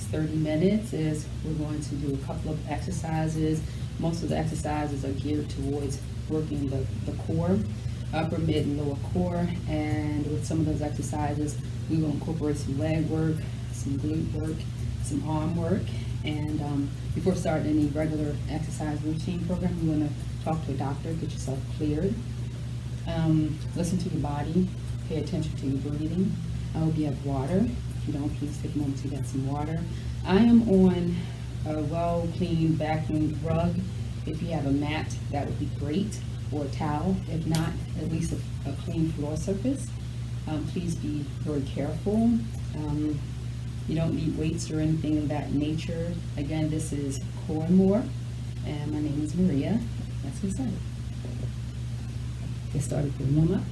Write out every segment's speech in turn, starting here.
next 30 minutes is we're going to do a couple of exercises. Most of the exercises are geared towards working the core, upper, mid, and lower core. And with some of those exercises, we will incorporate some leg work, some glute work, some arm work. And before starting any regular exercise routine program, you want to talk to a doctor, get yourself cleared. Listen to your body, pay attention to your breathing. I hope you have water. If you don't, please take a moment to get some water. I am on a well-cleaned vacuumed rug. If you have a mat, that would be great, or a towel. If not, at least a clean floor surface. Please be very careful. You don't need weights or anything of that nature. Again, this is Core and More, and my name is Maria. Let's get started. Get started for a warm up.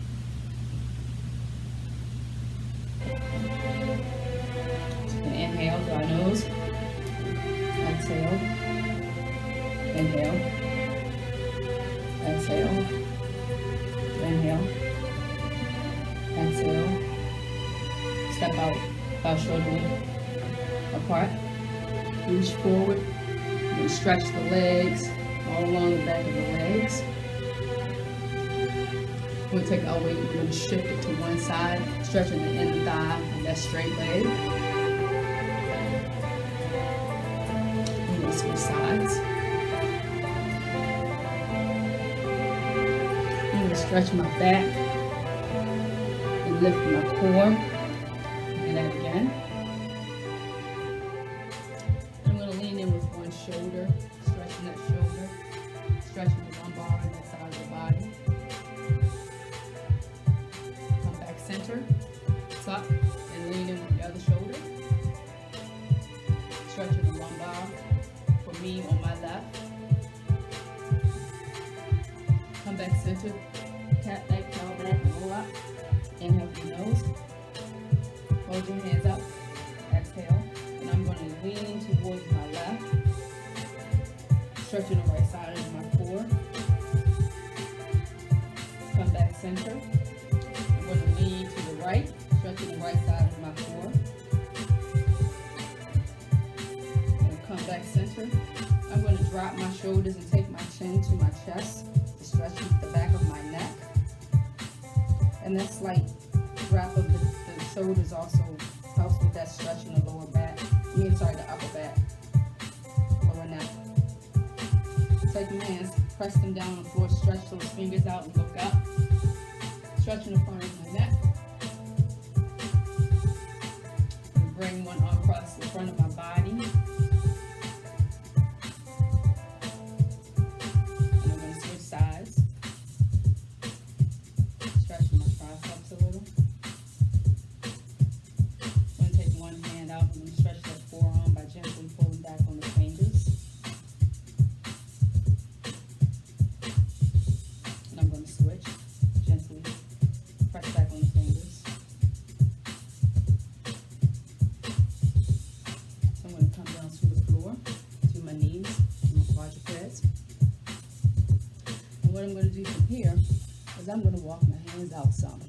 Inhale through our nose. Exhale. Inhale. Exhale. Inhale. Exhale. Step out about shoulder width apart. Reach forward. You're going to stretch the legs all along the back of the legs. We're going to take our weight, we're going to shift it to one side, stretching the inner thigh of that straight leg. We're going to switch sides. I'm going to stretch my back and lift my core. Do that again. I'm going to lean in with one shoulder, stretching that shoulder, stretching the lumbar and that side of the body. Come back center, tuck, and lean in with the other shoulder. Stretching the lumbar for me on my left. Come back center, tap that cow back and roll up. Inhale through your nose. Hold your hands up. Exhale. And I'm going to lean towards my left. Stretching the right side of my core. Come back center. I'm going to lean to the right. Stretching the right side of my core. And come back center. I'm going to drop my shoulders and take my chin to my chest to stretch the back of my neck. And that slight drop of the shoulders also helps with that stretching the lower back. The upper back, lower neck. Take your hands, press them down on the floor, stretch those fingers out and look up. Stretching the front of my neck. And bring one arm across the front of my body. And I'm going to switch sides. Stretching my triceps a little. I'm going to take one hand out. I'm going to stretch that forearm by gently pulling back on the fingers. And I'm going to switch. Gently press back on the fingers. So I'm going to come down to the floor, to my knees, to my quadrupeds. And what I'm going to do from here is I'm going to walk my hands out some,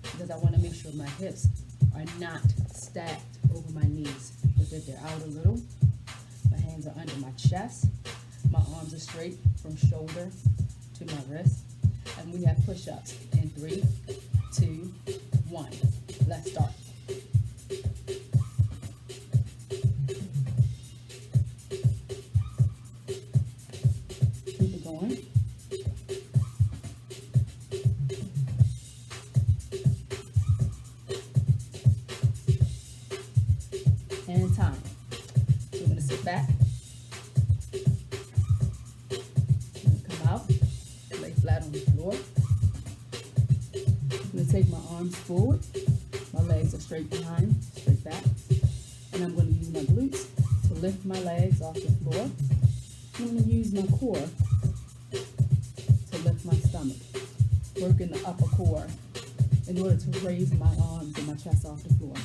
because I want to make sure my hips are not stacked over my knees, but that they're out a little. My hands are under my chest. My arms are straight from shoulder to my wrist. And we have push-ups in 3, 2, 1. Let's start. Keep it going. And time. So we're going to sit back. Come out. Lay flat on the floor. I'm going to take my arms forward. My legs are straight behind, straight back. And I'm going to use my glutes to lift my legs off the floor. I'm going to use my core to lift my stomach. Working the upper core in order to raise my arms and my chest off the floor.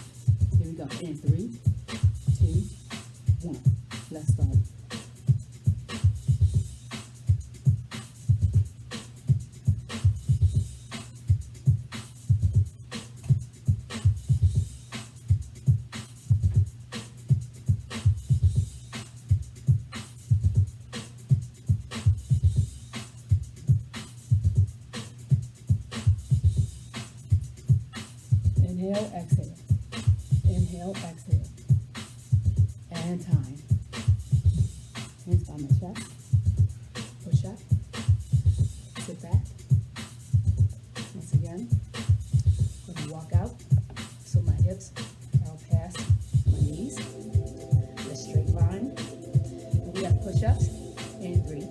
Here we go. In 3, 2, 1. Let's start. And time. Hands by my chest. Push up. Sit back. Once again. Let me walk out so my hips are past my knees. A straight line. And we have push-ups. In 3, 2,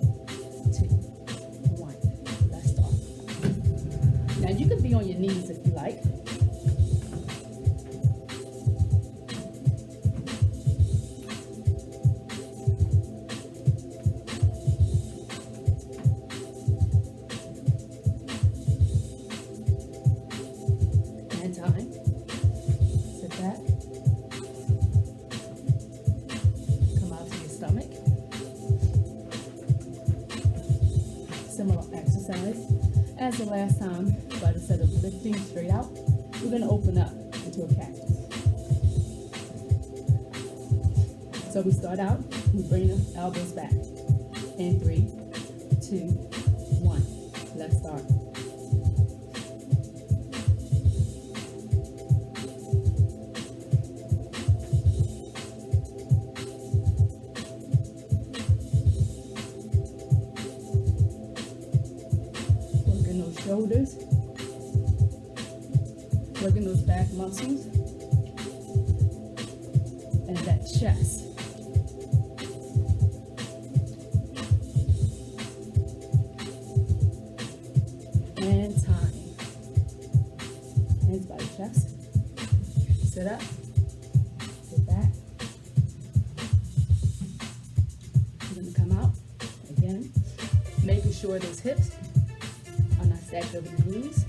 1. Let's start. Now you can be on your knees if you like. And time. Sit back. Come out to your stomach. Similar exercise as the last time, but instead of lifting straight out, we're going to open up into a cactus. So we start out, we bring the elbows back. In 3, 2, 1. Let's start. Shoulders, working those back muscles, and that chest. And time. Hands by the chest. Sit up. Sit back. You're going to come out again, making sure those hips stacked over the knees.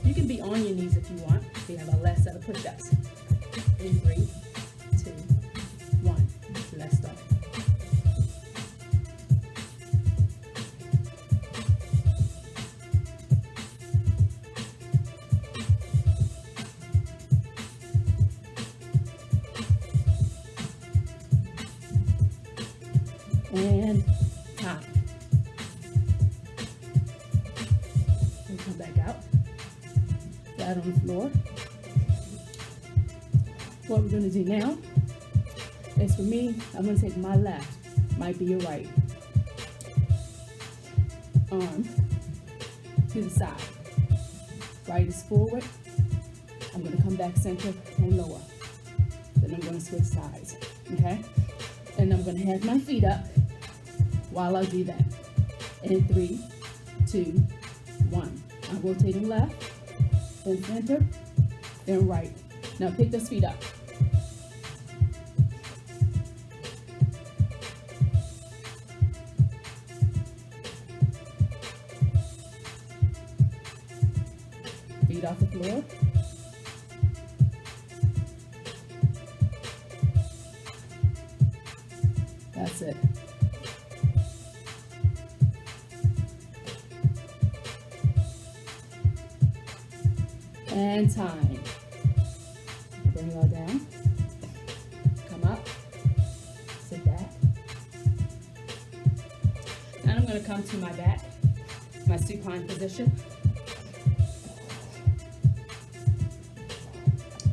You can be on your knees if you want. We have our last set of push-ups. In 3, 2, 1. Let's start. And time. Come back out, flat on the floor. What we're going to do now is, for me, I'm going to take my left, might be your right arm to the side. Right is forward. I'm going to come back center and lower. Then I'm going to switch sides, okay? And I'm going to have my feet up while I do that. In 3, 2, 1. I'm rotating left, then center, then right. Now pick those feet up. Feet off the floor. That's it. And time. Bring it all down. Come up. Sit back. Now I'm going to come to my back, my supine position.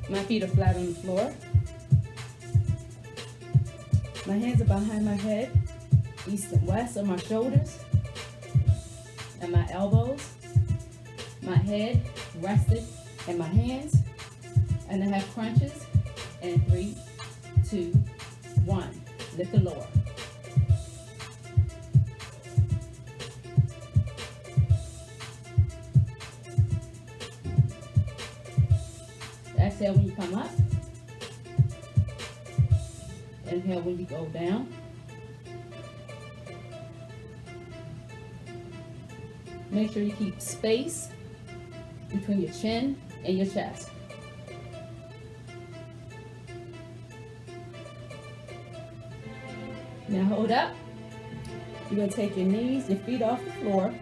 My feet are flat on the floor. My hands are behind my head, east and west on my shoulders and my elbows. My head rested in my hands, and I have crunches. And 3, 2, 1. Lift the lower. Exhale when you come up. Inhale when you go down. Make sure you keep space between your chin and your chest. Now hold up. You're going to take your knees, your feet off the floor,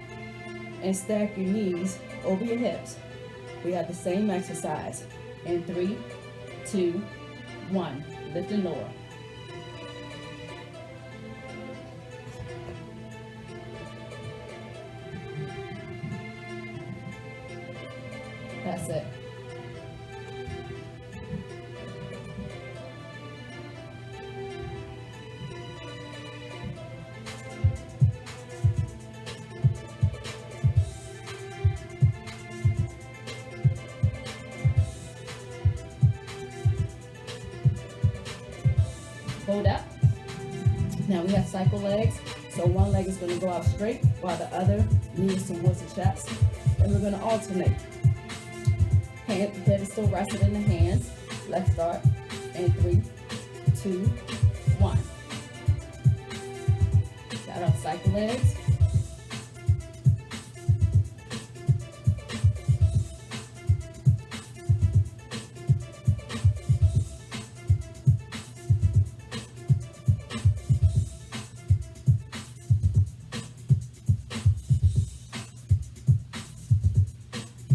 and stack your knees over your hips. We have the same exercise. In 3, 2, 1. Lift and lower. That's it. Hold up. Now we have cycle legs. So one leg is going to go out straight while the other knee is towards the chest. And we're going to alternate. Head is still rested in the hands. Let's start. And 3, 2, 1. Got our cycle legs.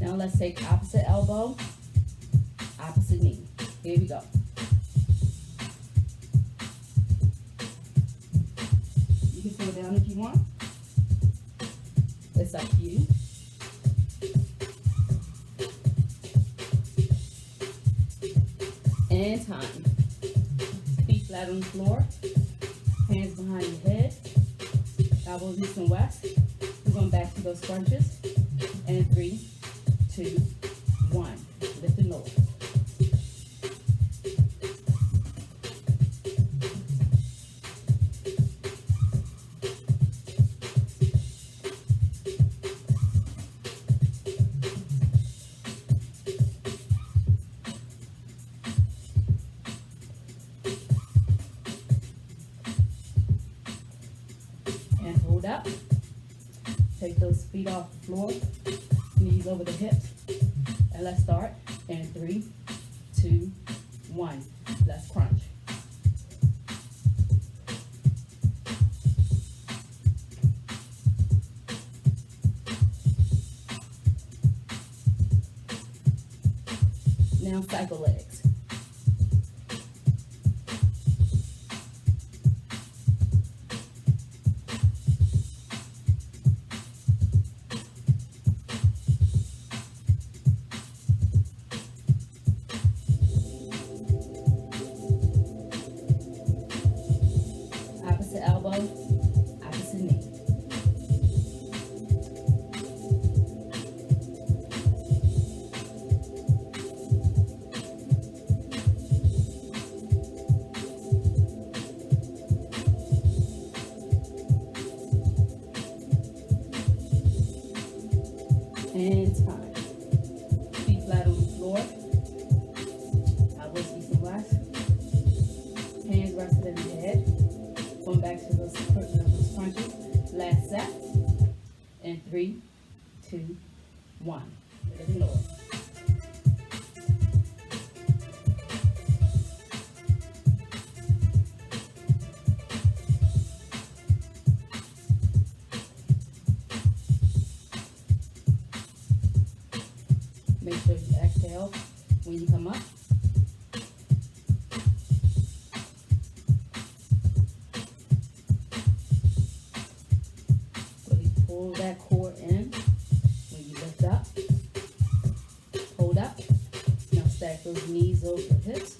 Now let's take opposite elbow, opposite knee. Here we go. You can slow down if you want. It's up to you. And time. Feet flat on the floor. Hands behind your head. Elbows east and west. We're going back to those crunches. And 3, 2, 1. Lift and lower. And hold up. Take those feet off the floor. Knees over the hips. And let's start. And 3, 2, 1. Let's crunch. Now cycle legs. Opposite elbow, opposite knee. And time. Feet flat on the floor. Elbows east and west. Hands rested in the head. Going back to those crunches. Last set. And 3, 2, 1. Lift and lower. Make sure you exhale when you come up. Really pull that core in when you lift up. Hold up. Now stack those knees over the hips.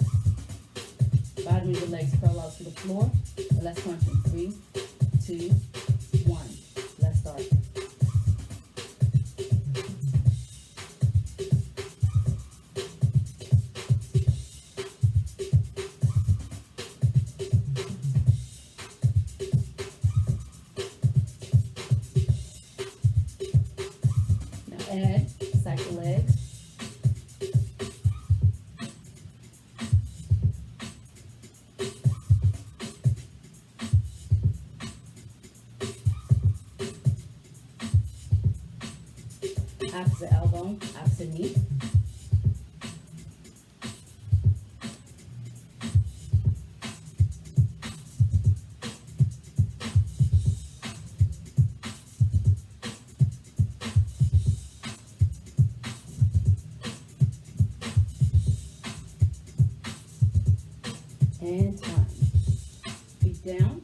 Bottom of your legs curl out to the floor. And let's crunch in 3, 2, 1. Let's start. Add cycle legs. Opposite elbow, opposite knee. And time. Feet down.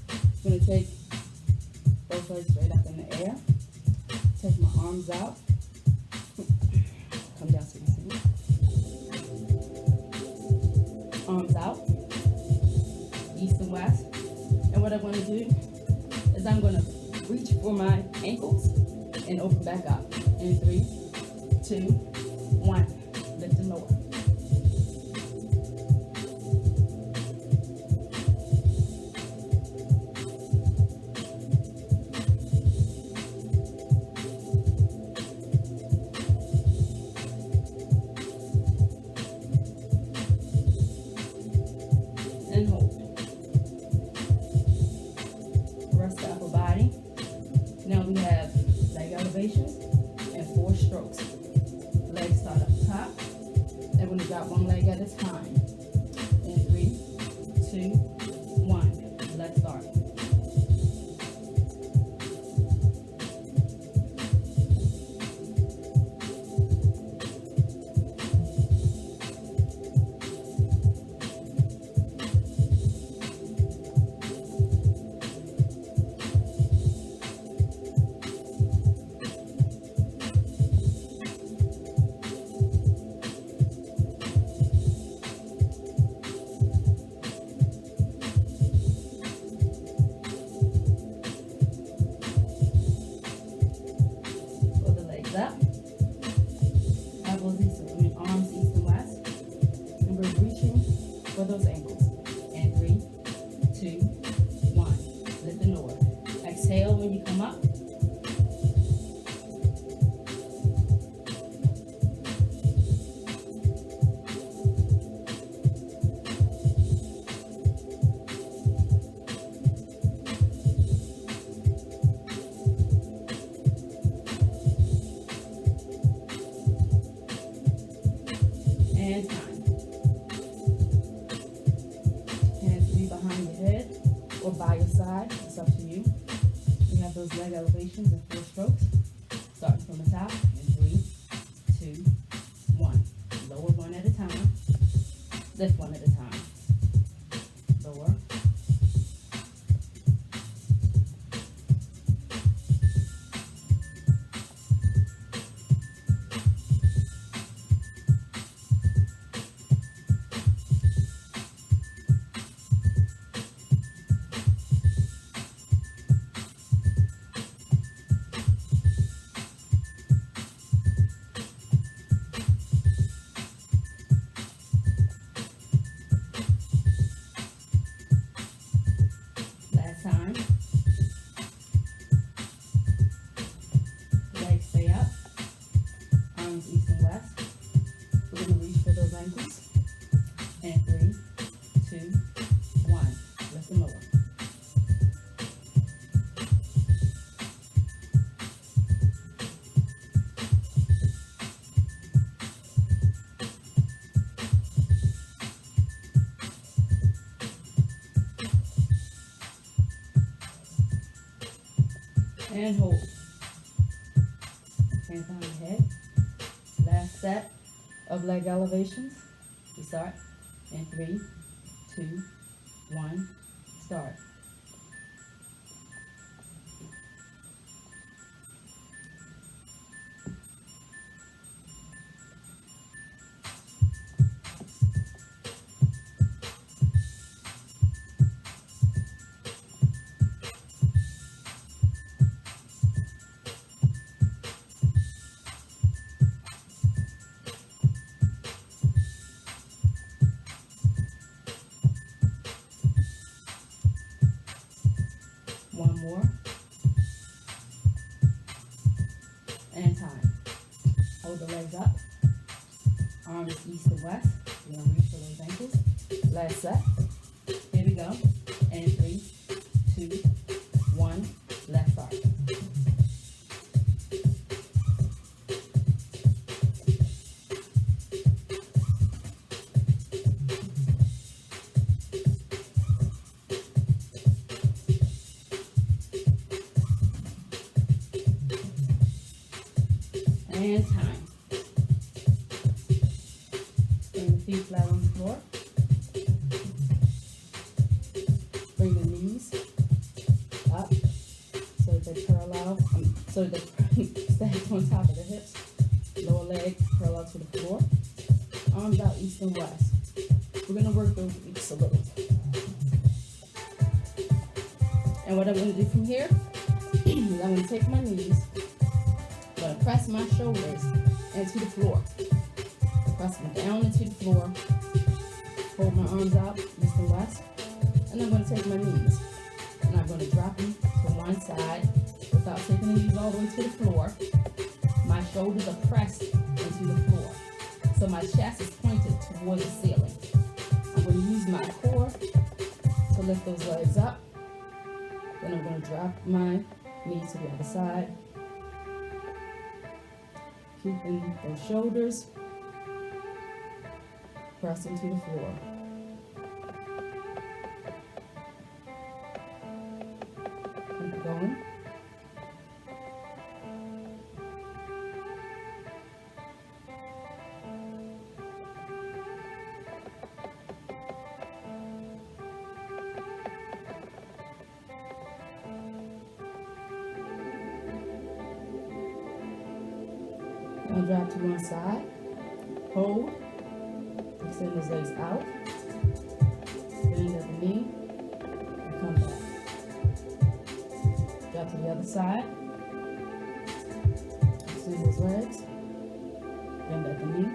I'm going to take both legs straight up in the air. Take my arms out. Come down to the center. Arms out. East and west. And what I'm going to do is I'm going to reach for my ankles and open back up. In 3, 2, 1. Lift and lower. and hold. Rest the upper body. Now we have leg elevations and 4 strokes. Legs start up top. And we're going to drop one leg at a time. In 3, 2, 1. Let's start. Up, elbows east, arms east and west, and we're reaching for those ankles. And 3, 2, 1. Lift the lower. Exhale when you come up. And time. Hands to be behind your head or by your side. It's up to you. We have those leg elevations and 4 strokes. Starting from the top. In 3, 2, 1. Lower one at a time. Lift one at a time. Lower. Time. Legs stay up. Arms east and west. We're going to reach for those ankles. And 3, 2, 1. Lift them lower. And hold. Hands on your head. Last set of leg elevations. We start in 3, 2, 1. Start. One more. And time. Hold the legs up. Arms east to west. We're going to reach for those ankles. Last set. Here we go. And 3, 2, 1. Let's start. And time. Bring the feet flat on the floor. Bring the knees up so they're parallel, so they're stacked on top of the hips. Lower leg parallel to the floor. Arms out east and west. We're going to work those glutes a little. And what I'm going to do from here is I'm going to take my knees. I'm going to press my shoulders into the floor. Press them down into the floor. Hold my arms out, east and west. And I'm going to take my knees. And I'm going to drop them to one side without taking the knees all the way to the floor. My shoulders are pressed into the floor. So my chest is pointed towards the ceiling. I'm going to use my core lift those legs up. Then I'm going to drop my knees to the other side. Keeping those shoulders pressing to the floor. Keep going. Now drop to one side, hold, extend those legs out, bend at the knee, and come back. Drop to the other side, extend those legs, bend at the knee,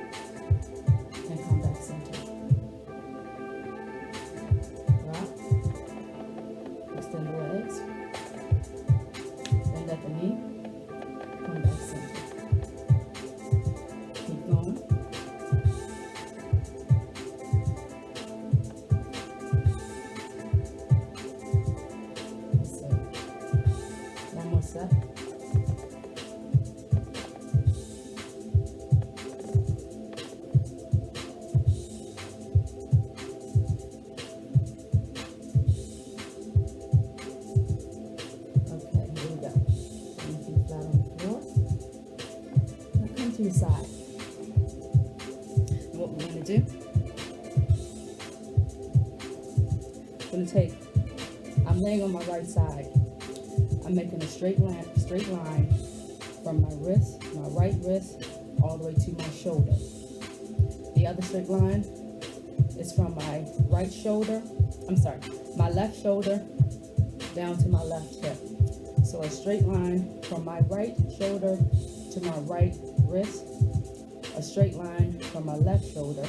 and come back center. Drop, extend the legs, bend at the knee, come back center. Keep going. That's it. One more set. Okay, here we go. Put your feet flat on the floor. Now come to your side. What we're going to do, I'm laying on my right side. I'm making a straight line from my right wrist, all the way to my shoulder. The other straight line is from my left shoulder down to my left hip. So a straight line from my right shoulder to my right wrist, a straight line from my left shoulder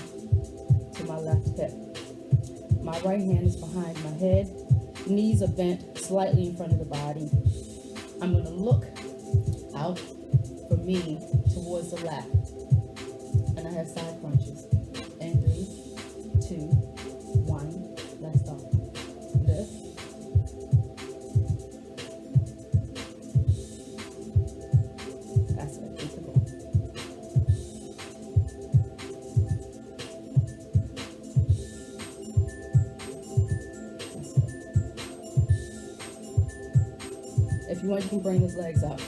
to my left hip. My right hand is behind my head. Knees are bent slightly in front of the body. I'm going to look out for me towards the left. And I have side crunches. And 3, 2, 1. Let's start. Lift. That's it. Keep it going. If you want, you can bring those legs up.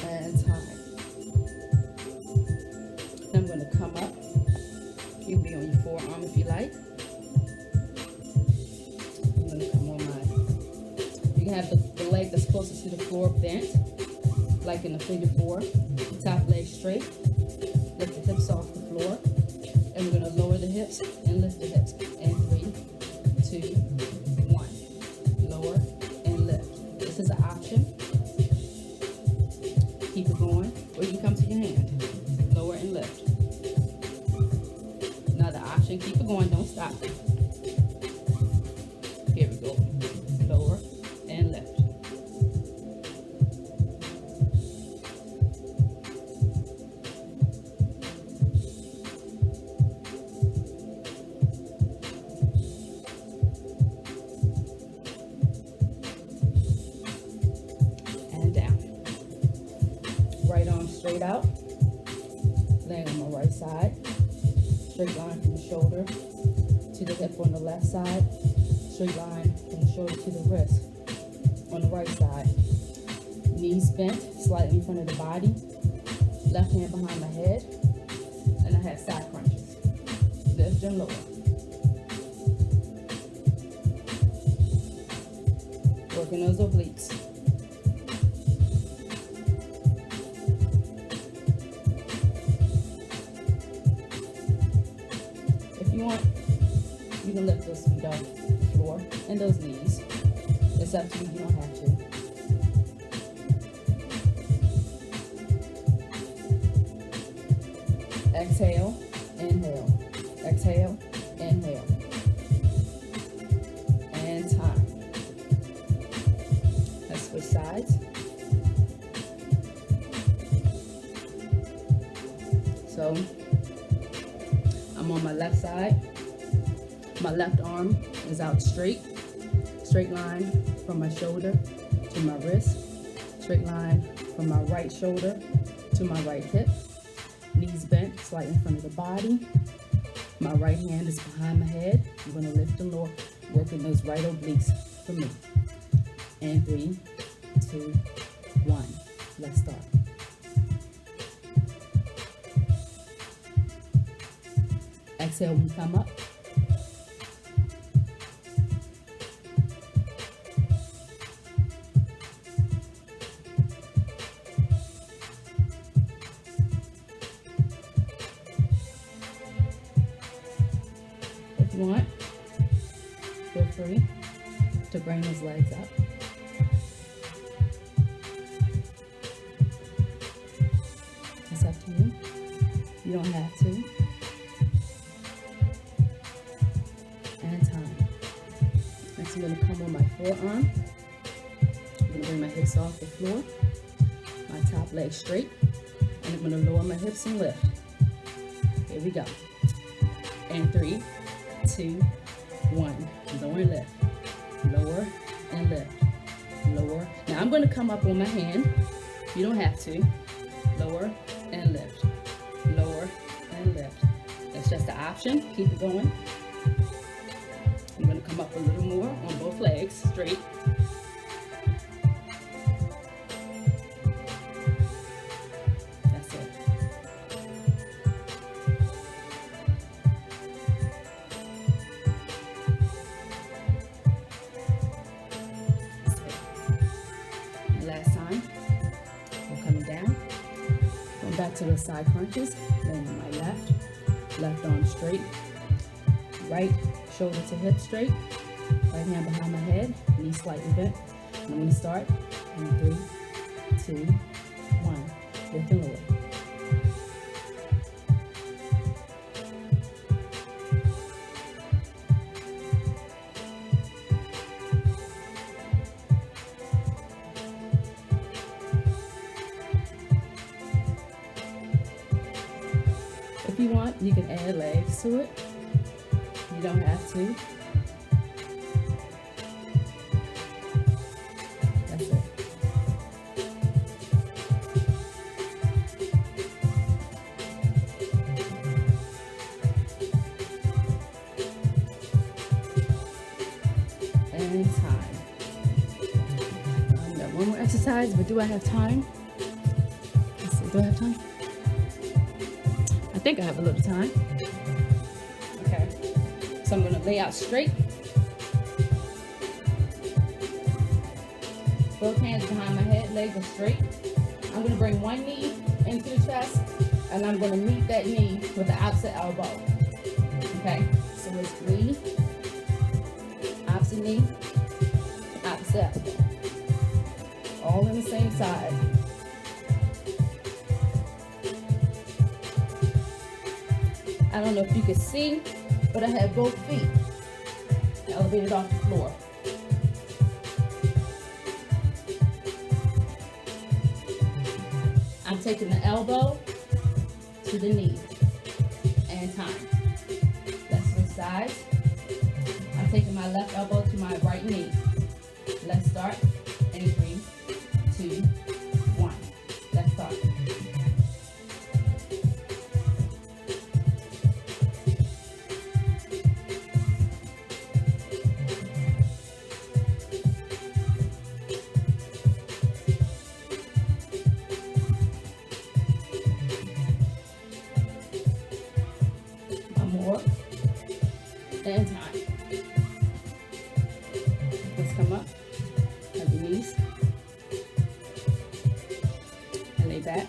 And time. I'm going to come up. You can be on your forearm if you like. I'm going to come on mine. You can have the leg that's closest to the floor bent, like in a figure 4. Top leg straight. Lift the hips off the floor. And we're going to lower the hips and lift the hips. And 3, 2, 1. Lower and lift. This is an option. Keep it going. Or you can come to your hand. Lower and lift. Another option. Keep it going. Don't stop. Here we go. Lower and lift. And down. Right arm straight out. Laying on my right side. Straight line from the shoulder to the hip on the left side. Straight line from the shoulder to the wrist on the right side. Knees bent slightly in front of the body. Left hand behind my head. And I have side crunches. Lift and lower. Working those obliques. If you want, you can lift those feet off the floor and those knees. It's up to you, you don't have to. Exhale, inhale. Exhale, inhale. And left side. My left arm is out straight. Straight line from my shoulder to my wrist. Straight line from my right shoulder to my right hip. Knees bent, slightly in front of the body. My right hand is behind my head. I'm gonna lift and lower, working those right obliques for me. And 3, 2, 1. Let's start. Exhale when you come up. If you want, feel free to bring those legs up. It's up to you. You don't have to. And time. Next, I'm going to come on my forearm. I'm going to bring my hips off the floor. My top leg straight. And I'm going to lower my hips and lift. Here we go. And 3, 2, 1. Lower and lift. Lower and lift. Lower. Now I'm going to come up on my hand. You don't have to. Lower and lift. Lower and lift. That's just an option. Keep it going. I'm going to come up a little more on both legs, straight. That's it. That's it. And last time, we're coming down. Going back to the side crunches, laying on my left arm straight, right shoulder to hip straight, right hand behind my head, knees slightly bent. And I'm going to start in 3, 2, 1. Lift and lower. If you want, you can add legs to it. You don't have to. That's it. And time. I got one more exercise, but do I have time? Let's see, do I have time? I think I have a little time. Okay. So I'm going to lay out straight. Both hands behind my head, legs are straight. I'm going to bring one knee into the chest, and I'm going to meet that knee with the opposite elbow. Okay? So it's knee, opposite knee, opposite elbow. All in the same side. I don't know if you can see, but I have both feet elevated off the floor. I'm taking the elbow to the knee and time. Let's switch sides. I'm taking my left elbow to my right knee. Let's start in 3, 2, 1. Let's start. More and time. Let's come up, have your knees, and lay back.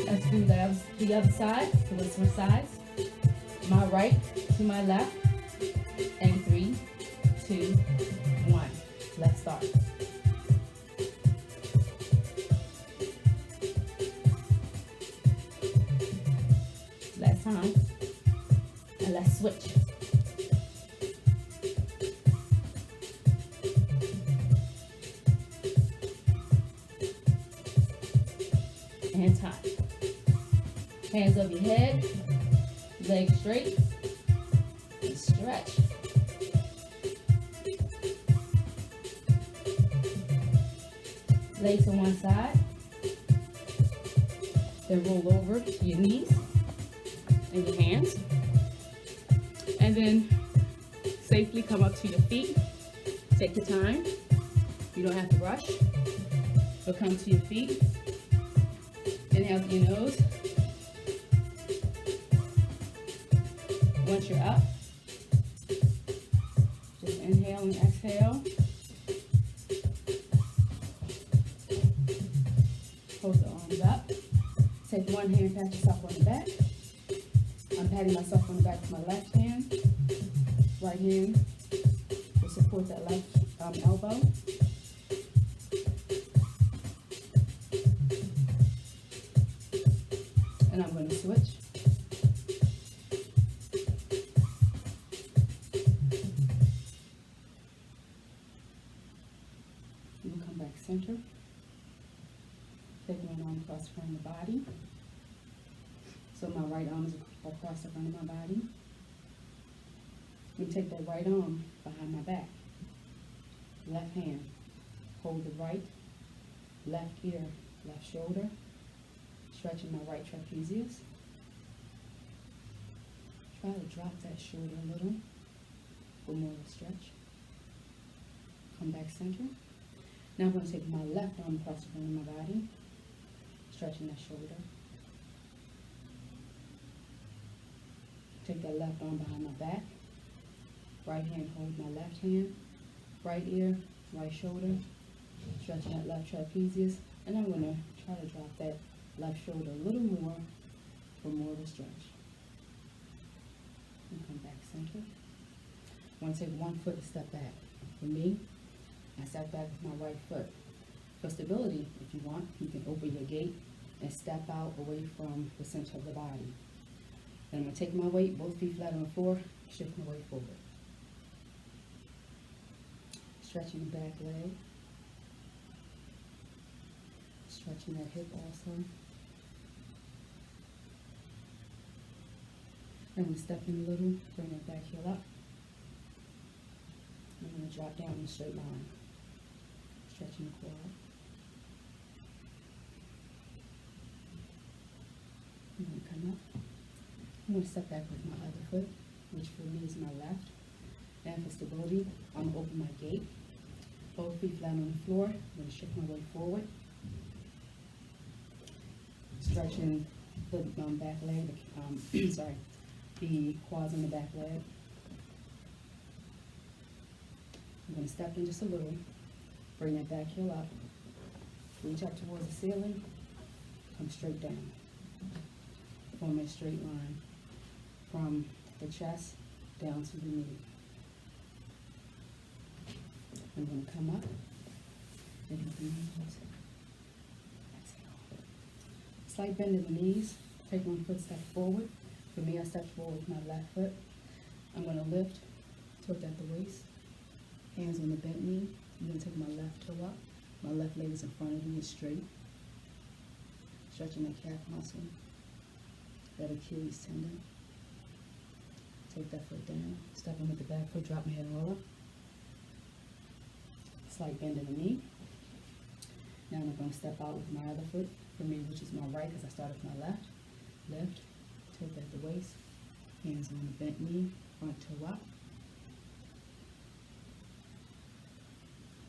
Let's do the other side, so let's switch sides. My right to my left, and 3, 2, 1. Let's start. Last time, and let's switch. And time. Hands over your head, legs straight, and stretch. Legs on one side, then roll over to your knees and your hands, and then safely come up to your feet. Take your time. You don't have to rush, but come to your feet. Inhale through your nose. Once you're up, just inhale and exhale. Hold the arms up. Take one hand, pat yourself on the back. I'm patting myself on the back with my left hand. Right hand will support that left elbow. And I'm going to switch. And we'll come back center. Take one arm across the front of the body. So my right arm is across the front of my body. And take that right arm behind my back. Left hand, hold the right, left ear, left shoulder, stretching my right trapezius. Try to drop that shoulder a little for more of a stretch. Come back center. Now I'm going to take my left arm across the front of my body, stretching that shoulder. Take that left arm behind my back. Right hand, hold my left hand. Right ear, right shoulder, stretching that left trapezius. And I'm going to try to drop that left shoulder a little more for more of a stretch. And come back center. I want to take one foot and step back. For me, I step back with my right foot. For stability, if you want, you can open your gait and step out away from the center of the body. Then I'm going to take my weight, both feet flat on the floor, shift my weight forward. Stretching the back leg. Stretching that hip also. And we step in a little, bring that back heel up. I'm going to drop down in a straight line. Stretching the core out. I'm going to come up. I'm going to step back with my other foot, which for me is my left. And for stability, I'm going to open my gait. Both feet flat on the floor. I'm going to shift my weight forward. Stretching the back leg, the quads on the back leg. I'm going to step in just a little. Bring that back heel up. Reach up towards the ceiling. Come straight down. Form a straight line from the chest down to the knee. I'm going to come up. Slight bend in the knees. Take one foot step forward. For me, I step forward with my left foot. I'm going to lift, tilt at the waist. Hands on the bent knee. I'm going to take my left toe up. My left leg is in front of me, it's straight. Stretching that calf muscle. That Achilles tendon. Take that foot down. Step in with the back foot, drop my head and roll up. Slight bend in the knee. Now I'm going to step out with my other foot, for me, which is my right, because I started with my left. Lift, tilt at the waist, hands on the bent knee, front toe up,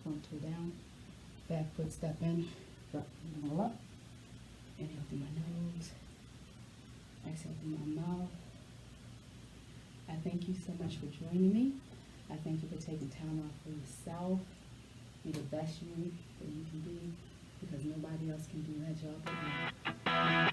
front toe down, back foot step in, drop and roll up. Inhale through my nose, exhale through my mouth. I thank you so much for joining me. I thank you for taking time out for yourself. Be the best you that you can be, because nobody else can do that job but you.